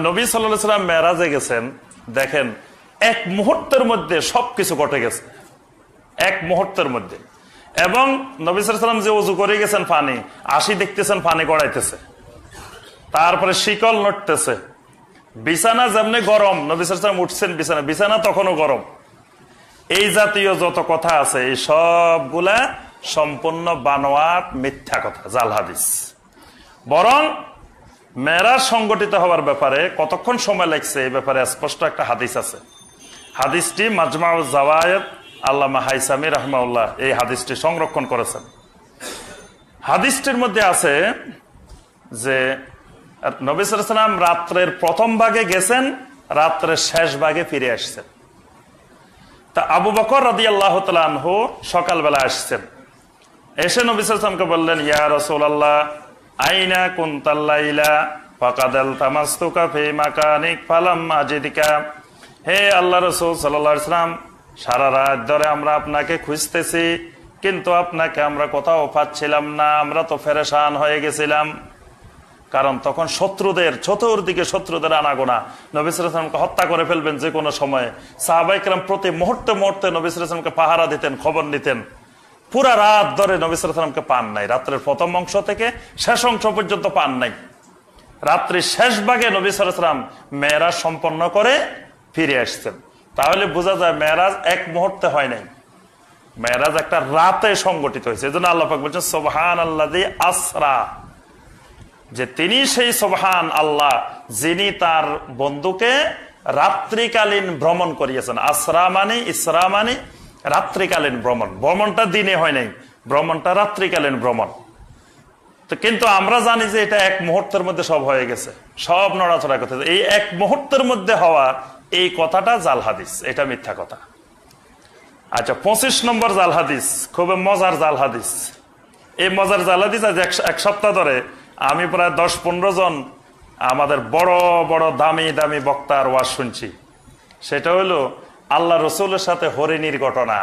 নবী সাল্লাল্লাহু আলাইহি ওয়াসাল্লাম মেরাজে গেছেন, দেখেন এক মুহূর্তের মধ্যে সবকিছু ঘটে গেছে, এক মুহূর্তের মধ্যে। এবং নবী সাল্লাল্লাহু আলাইহি ওয়াসাল্লাম যে ওযু করে গেছেন, পানি আসি দেখতেছেন পানি গড়াইতেছে, তারপরে শিকল নড়তেছে, বিছানা যেমনি গরম, নবী সাল্লাল্লাহু আলাইহি ওয়াসাল্লাম উঠছেন বিছানা তখনও গরম। এই জাতীয় যত কথা আছে এই সবগুলা সম্পূর্ণ বানোয়াট মিথ্যা কথা, জাল হাদিস। বরং মেরাজ সংগঠিত হওয়ার ব্যাপারে কতক্ষণ সময় লাগছে এই ব্যাপারে স্পষ্ট একটা হাদিস আছে। হাদিসটি মাজমাউজ জাওয়ায়েদ আল্লামা হাইসামি রাহমাহুল্লাহ এই হাদিসটি সংরক্ষণ করেছেন। হাদিসটির মধ্যে আছে যে নবী সাল্লাল্লাহু আলাইহি ওয়াসাল্লাম রাত্রের প্রথম ভাগে গেছেন, রাত্রের শেষ ভাগে ফিরে আসছেন। তা আবু বকর রাদিয়াল্লাহু তাআলা আনহু সকালবেলা আসছেন, এসে নবী সাল্লাল্লাহু আলাইহি ওয়াসাল্লামকে বললেন, ইয়া রাসূলুল্লাহ আইনা কুনতাল লাইলা ফাকাদাল তামাসতুকা ফি মাকানিক ফালাম আজিদিকা। হে আল্লাহ রাসূল সাল্লাল্লাহু আলাইহি ওয়াসাল্লাম, সারা রাত ধরে আমরা আপনাকে খুঁজতেছি, কিন্তু আপনাকে আমরা কোথাও পাচ্ছিলাম না, আমরা তো পেরেশান হয়ে গেছিলাম। কারণ তখন শত্রুদের চতুর্দিকে শত্রুদের আনাগোনা, নবী সাল্লাল্লাহু আলাইহি ওয়াসাল্লামকে হত্যা করে ফেলবেন যে কোনো সময়ে। সাহাবায়ে কেরাম প্রতি মুহূর্তে মুহূর্তে নবী সাল্লাল্লাহু আলাইহি ওয়াসাল্লামকে পাহারা দিতেন, খবর নিতেন। পুরা রাত ধরে নবী সাল্লাল্লাহু আলাইহি ওয়াসাল্লামকে পান নাই, রাত্রের প্রথম অংশ থেকে শেষ অংশ পর্যন্ত পান নাই। রাত্রি শেষ ভাগে নবী সাল্লাল্লাহু আলাইহি ওয়াসাল্লাম মেরাজ সম্পন্ন করে ফিরে আসছেন। তাহলে বোঝা যায় মেরাজ এক মুহূর্তে হয় নাই, মেরাজ একটা রাতে সংগঠিত হয়েছে। এজন্য আল্লাহ পাক বলছেন সুবহানাল্লাযী আসরা, যে তিনি সেই সুবহান আল্লাহ যিনি তার বন্ধুকে রাত্রিকালীন ভ্রমণ করিয়েছেন। আসরা মানে, ইসরা মানে রাত্রিকালীন ভ্রমণ, ভ্রমণটা দিনে হয় নাই, ভ্রমণটা রাত্রিকালীন ভ্রমণ। তো কিন্তু আমরা জানি যে এটা এক মুহূর্তের মধ্যে সব হয়ে গেছে, সব নড়াচড়া করতেছে। এই এক মুহূর্তের মধ্যে হওয়া এই কথাটা জাল হাদিস, এটা মিথ্যা কথা। আচ্ছা, 25 নম্বর জাল হাদিস, খুব মজার জাল হাদিস। এই মজার জাল হাদিস আজ এক সপ্তাহ ধরে আমি প্রায় 10-15 জন আমাদের বড় বড় দামি দামি বক্তার ওয়াজ শুনছি। সেটা হলো আল্লাহ রসুলের সাথে হরিণীর ঘটনা।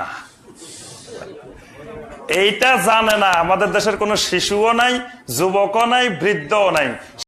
এইটা জানে না আমাদের দেশের কোনো শিশুও নাই, যুবকও নাই, বৃদ্ধও নাই।